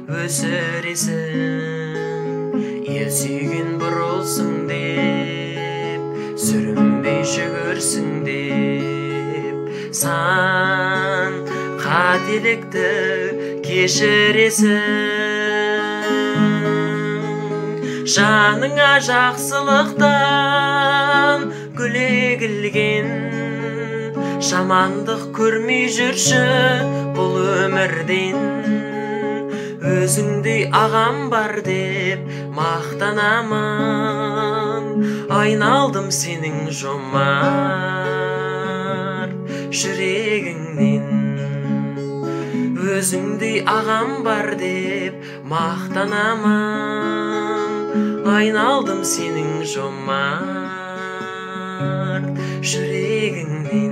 өсіресің. Ел сүйген бұрылсын деп, сүрінбей жүгірсің деп, сан қателікті кешіресің. Жаныңа жақсылықтан гүл егілген, жамандық көрмей жүрші бұл өмірден. Өзіңдей ағам бар деп мақтанамын, айналдым сенің жомарт жүрегіңнен. Өзіңдей ағам бар деп мақтанамын, айналдым сенің жомарт жүрегіңнен.